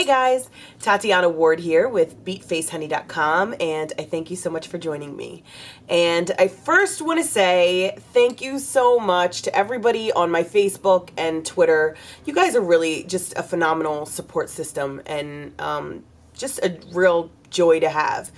Hey guys, Tatiana Ward here with Beatfacehoney.com, and I thank you so much for joining me. And I first want to say thank you so much to everybody on my Facebook and Twitter. You guys are really just a phenomenal support system and just a real joy to have.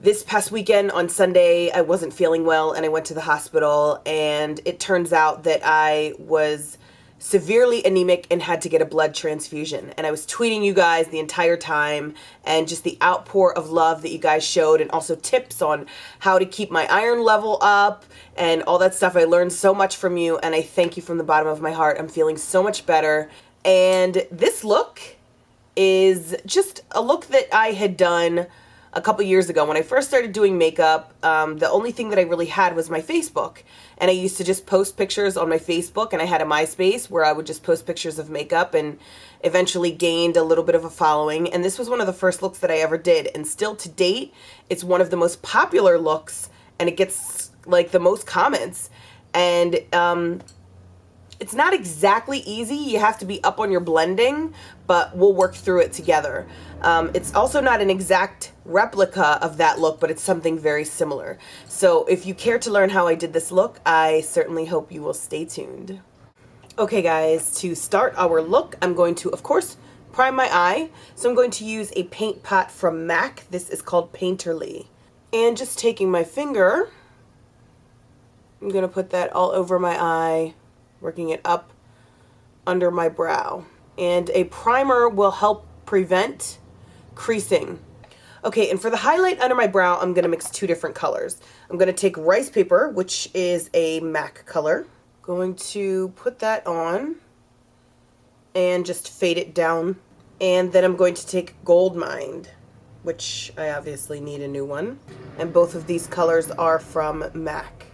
This past weekend on Sunday, I wasn't feeling well and I went to the hospital, and it turns out that I was severely anemic and had to get a blood transfusion. And I was tweeting you guys the entire time, and just the outpour of love that you guys showed, and also tips on how to keep my iron level up and all that stuff. I learned so much from you, and I thank you from the bottom of my heart. I'm feeling so much better. And this look is just a look that I had done a couple years ago when I first started doing makeup. The only thing that I really had was my Facebook, and I used to just post pictures on my Facebook, and I had a MySpace where I would just post pictures of makeup, and eventually gained a little bit of a following. And this was one of the first looks that I ever did, and still to date it's one of the most popular looks, and it gets like the most comments. And it's not exactly easy. You have to be up on your blending, but we'll work through it together. It's also not an exact replica of that look, but it's something very similar. So if you care to learn how I did this look, I certainly hope you will stay tuned. Okay guys, to start our look, I'm going to, of course, prime my eye. So I'm going to use a paint pot from MAC. This is called Painterly. And just taking my finger, I'm going to put that all over my eye, working it up under my brow. And a primer will help prevent creasing. Okay, and for the highlight under my brow, I'm going to mix two different colors. I'm going to take rice paper, which is a MAC color. Going to put that on and just fade it down. And then I'm going to take Gold Mind, which I obviously need a new one. And both of these colors are from MAC.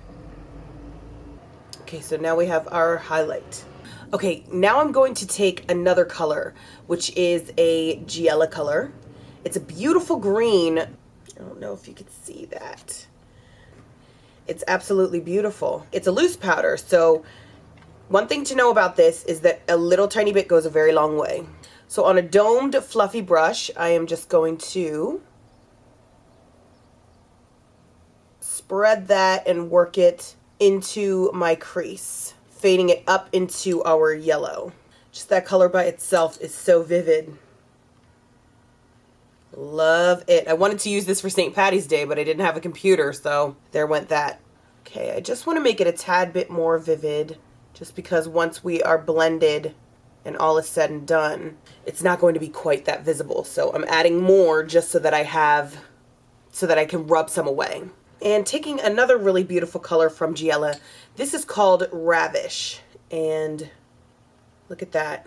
Okay, so now we have our highlight. Okay, now I'm going to take another color, which is a Giella color. It's a beautiful green. I don't know if you could see that. It's absolutely beautiful. It's a loose powder, so one thing to know about this is that a little tiny bit goes a very long way. So on a domed, fluffy brush, I am just going to spread that and work it into my crease, fading it up into our yellow. Just that color by itself is so vivid. Love it. I wanted to use this for St. Patty's Day, but I didn't have a computer, so there went that. Okay, I just want to make it a tad bit more vivid, just because once we are blended and all is said and done, it's not going to be quite that visible. So I'm adding more just so that I can rub some away. And taking another really beautiful color from Giella. This is called Ravish. And look at that.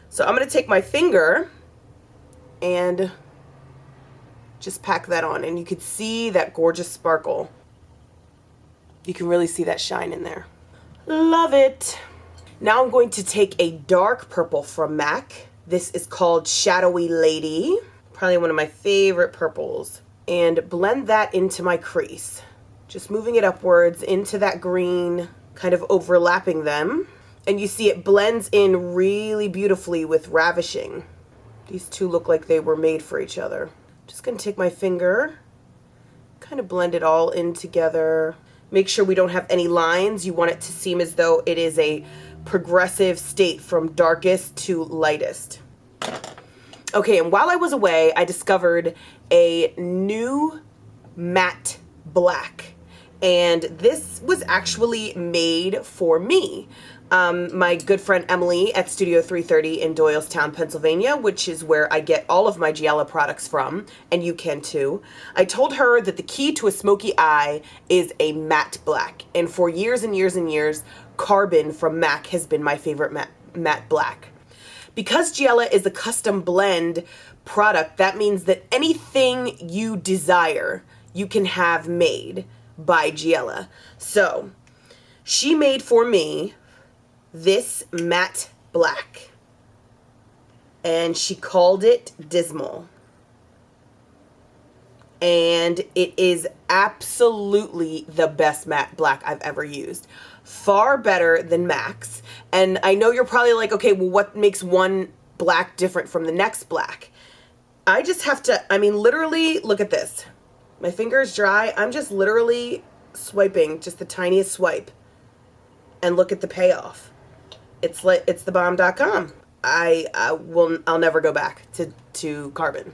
So I'm going to take my finger and just pack that on. And you can see that gorgeous sparkle. You can really see that shine in there. Love it. Now I'm going to take a dark purple from MAC. This is called Shadowy Lady. Probably one of my favorite purples. And blend that into my crease. Just moving it upwards into that green, kind of overlapping them. And you see it blends in really beautifully with Ravishing. These two look like they were made for each other. Just gonna take my finger, kind of blend it all in together. Make sure we don't have any lines. You want it to seem as though it is a progressive state from darkest to lightest. Okay, and while I was away, I discovered a new matte black, and this was actually made for me. My good friend Emily at Studio 330 in Doylestown, Pennsylvania, which is where I get all of my Giella products from, and you can too. I told her that the key to a smoky eye is a matte black, and for years and years and years, Carbon from MAC has been my favorite matte black. Because Giella is a custom blend product, that means that anything you desire, you can have made by Giella. So, she made for me this matte black, and she called it Dismal. And it is absolutely the best matte black I've ever used. Far better than MAC's. And I know you're probably like, okay, well, what makes one black different from the next black. I just have to, I mean, literally, look at this. My finger is dry. I'm just literally swiping, just the tiniest swipe. And look at the payoff. It's like, it's thebomb.com. I'll never go back to carbon.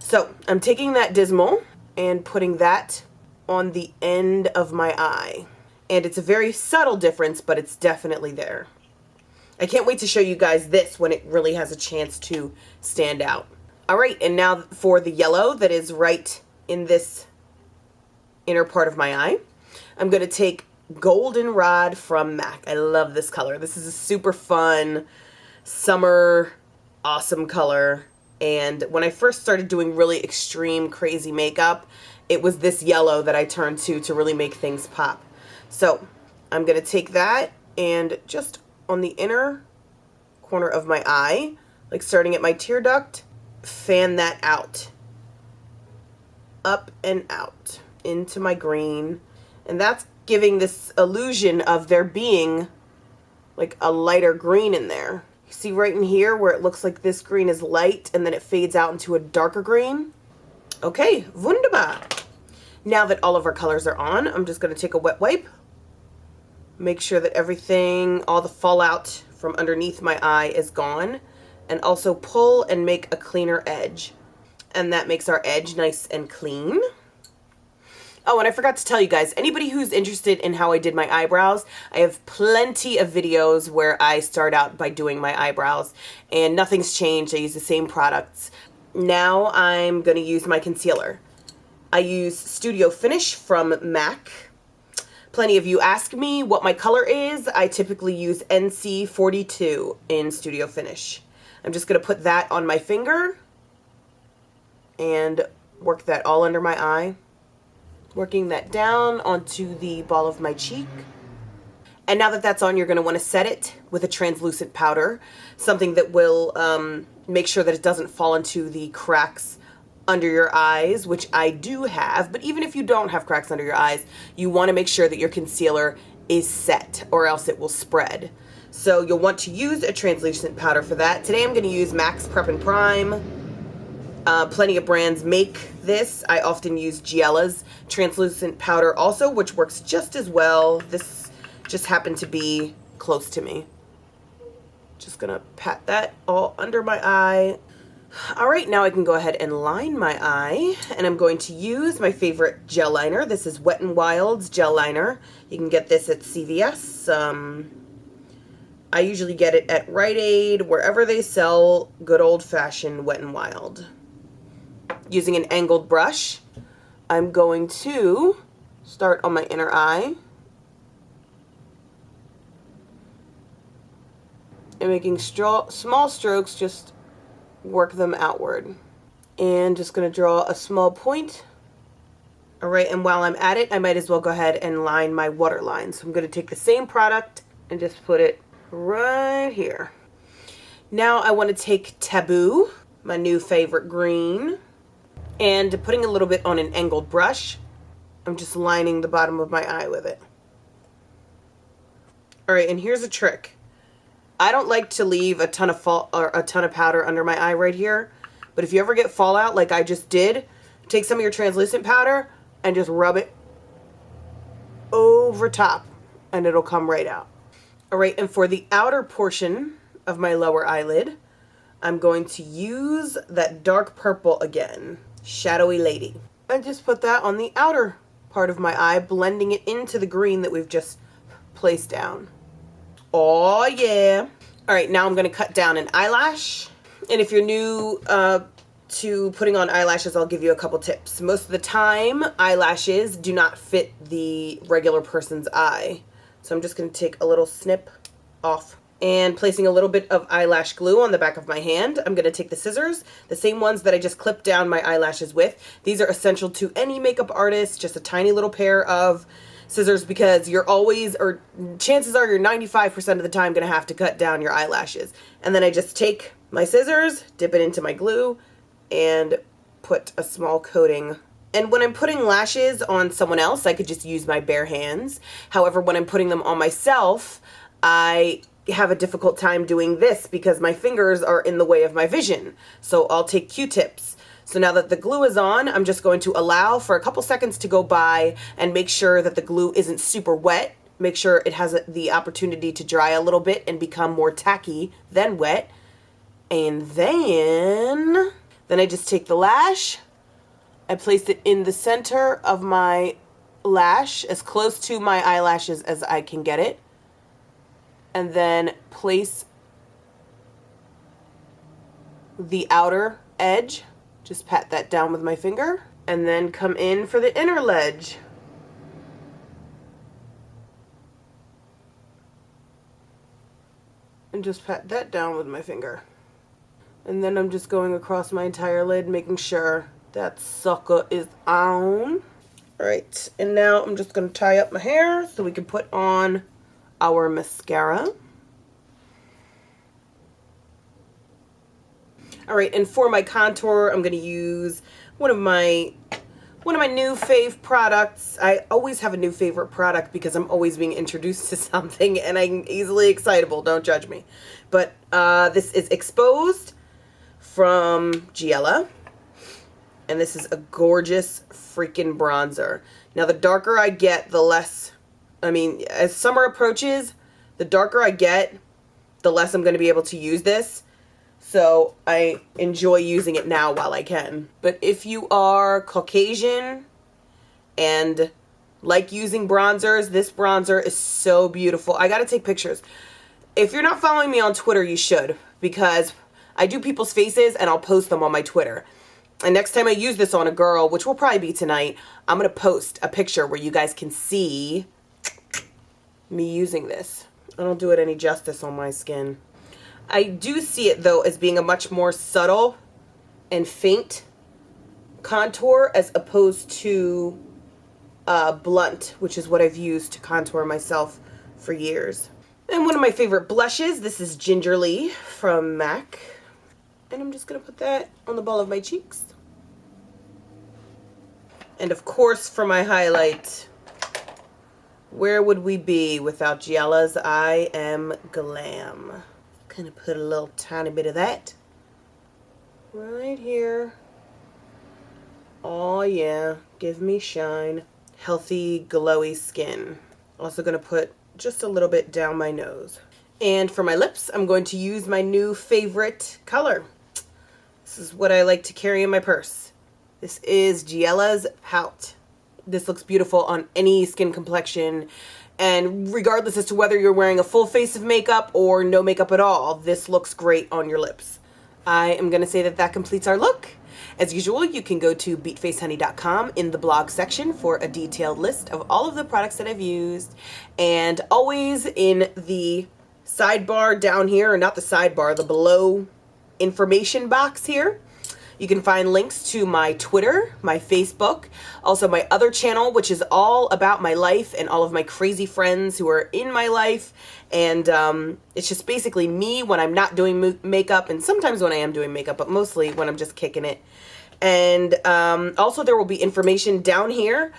So I'm taking that Dismal and putting that on the end of my eye. And it's a very subtle difference, but it's definitely there. I can't wait to show you guys this when it really has a chance to stand out. All right, and now for the yellow that is right in this inner part of my eye, I'm going to take Goldenrod from MAC. I love this color. This is a super fun summer awesome color. And when I first started doing really extreme crazy makeup, it was this yellow that I turned to really make things pop. So I'm going to take that and just on the inner corner of my eye, like starting at my tear duct, fan that out. Up and out into my green. And that's giving this illusion of there being like a lighter green in there. You see right in here where it looks like this green is light and then it fades out into a darker green? Okay, wunderbar. Now that all of our colors are on, I'm just going to take a wet wipe. Make sure that everything, all the fallout from underneath my eye is gone. And also pull and make a cleaner edge. And that makes our edge nice and clean. Oh, and I forgot to tell you guys, anybody who's interested in how I did my eyebrows, I have plenty of videos where I start out by doing my eyebrows. And nothing's changed. I use the same products. Now I'm going to use my concealer. I use Studio Finish from MAC. Plenty of you ask me what my color is. I typically use NC42 in Studio Finish. I'm just going to put that on my finger and work that all under my eye. Working that down onto the ball of my cheek. And now that that's on, you're going to want to set it with a translucent powder. Something that will make sure that it doesn't fall into the cracks under your eyes, which I do have. But even if you don't have cracks under your eyes, you want to make sure that your concealer is set or else it will spread. So you'll want to use a translucent powder for that. Today I'm going to use MAC's Prep and Prime. Plenty of brands make this. I often use Giella's translucent powder also, which works just as well. This just happened to be close to me. Just gonna pat that all under my eye. All right, now I can go ahead and line my eye, and I'm going to use my favorite gel liner. This is Wet n Wild's gel liner. You can get this at CVS. I usually get it at Rite Aid, wherever they sell good old-fashioned Wet n Wild. Using an angled brush, I'm going to start on my inner eye and making small strokes, just work them outward. And just going to draw a small point. All right, and while I'm at it, I might as well go ahead and line my waterline. So I'm going to take the same product and just put it right here. Now I want to take Taboo, my new favorite green, and putting a little bit on an angled brush. I'm just lining the bottom of my eye with it. All right, and here's a trick. I don't like to leave a ton of powder under my eye right here, but if you ever get fallout like I just did, take some of your translucent powder and just rub it over top and it'll come right out. All right, and for the outer portion of my lower eyelid, I'm going to use that dark purple again, Shadowy Lady. I just put that on the outer part of my eye, blending it into the green that we've just placed down. Oh yeah. All right, now I'm going to cut down an eyelash. And if you're new to putting on eyelashes, I'll give you a couple tips. Most of the time, eyelashes do not fit the regular person's eye. So I'm just going to take a little snip off. And placing a little bit of eyelash glue on the back of my hand, I'm going to take the scissors, the same ones that I just clipped down my eyelashes with. These are essential to any makeup artist, just a tiny little pair of scissors, because you're always, or chances are you're 95% of the time going to have to cut down your eyelashes. And then I just take my scissors, dip it into my glue, and put a small coating. And when I'm putting lashes on someone else, I could just use my bare hands. However, when I'm putting them on myself, I have a difficult time doing this because my fingers are in the way of my vision. So I'll take Q-tips. So now that the glue is on, I'm just going to allow for a couple seconds to go by and make sure that the glue isn't super wet. Make sure it has the opportunity to dry a little bit and become more tacky than wet. And then I just take the lash, I place it in the center of my lash, as close to my eyelashes as I can get it, and then place the outer edge, just pat that down with my finger, and then come in for the inner ledge. And just pat that down with my finger. And then I'm just going across my entire lid, making sure that sucker is on. Alright, and now I'm just going to tie up my hair so we can put on our mascara. Alright, and for my contour, I'm going to use one of my new fave products. I always have a new favorite product because I'm always being introduced to something and I'm easily excitable, don't judge me. But this is Exposed from Giella, and this is a gorgeous freaking bronzer. Now the darker I get, the less, as summer approaches, the darker I get, the less I'm going to be able to use this. So I enjoy using it now while I can. But if you are Caucasian and like using bronzers, this bronzer is so beautiful. I gotta take pictures. If you're not following me on Twitter, you should, because I do people's faces and I'll post them on my Twitter. And next time I use this on a girl, which will probably be tonight, I'm going to post a picture where you guys can see me using this. I don't do it any justice on my skin. I do see it, though, as being a much more subtle and faint contour as opposed to blunt, which is what I've used to contour myself for years. And one of my favorite blushes, this is Gingerly from MAC. And I'm just going to put that on the ball of my cheeks. And of course, for my highlight, where would we be without Giella's I Am Glam? Kind of put a little tiny bit of that right here. Oh yeah, give me shine. Healthy, glowy skin. Also going to put just a little bit down my nose. And for my lips, I'm going to use my new favorite color. This is what I like to carry in my purse. This is Giella's Pout. This looks beautiful on any skin complexion, and regardless as to whether you're wearing a full face of makeup or no makeup at all, this looks great on your lips. I am going to say that completes our look. As usual, you can go to Beatfacehoney.com in the blog section for a detailed list of all of the products that I've used, and always in the sidebar down here, or not the sidebar, the below information box here, you can find links to my Twitter, my Facebook, also my other channel, which is all about my life and all of my crazy friends who are in my life. And it's just basically me when I'm not doing makeup, and sometimes when I am doing makeup, but mostly when I'm just kicking it. And also there will be information down here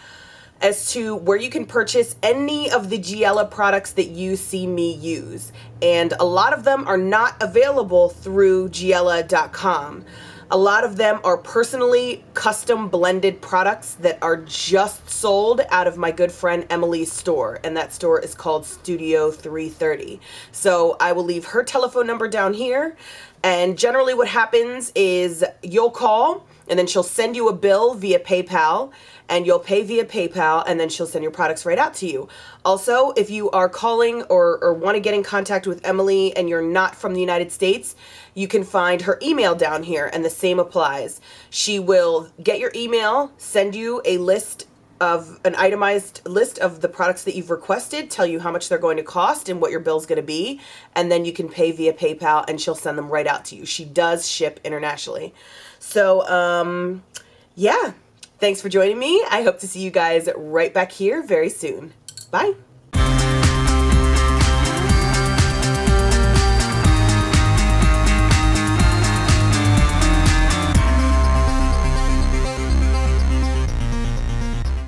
as to where you can purchase any of the Giella products that you see me use. And a lot of them are not available through Giella.com. A lot of them are personally custom blended products that are just sold out of my good friend Emily's store, and that store is called Studio 330. So I will leave her telephone number down here, and generally what happens is you'll call, and then she'll send you a bill via PayPal, and you'll pay via PayPal, and then she'll send your products right out to you. Also, if you are calling or want to get in contact with Emily and you're not from the United States, you can find her email down here, and the same applies. She will get your email, send you a list of an itemized list of the products that you've requested, tell you how much they're going to cost and what your bill's going to be, and then you can pay via PayPal and she'll send them right out to you. She does ship internationally. So, yeah. Thanks for joining me. I hope to see you guys right back here very soon. Bye.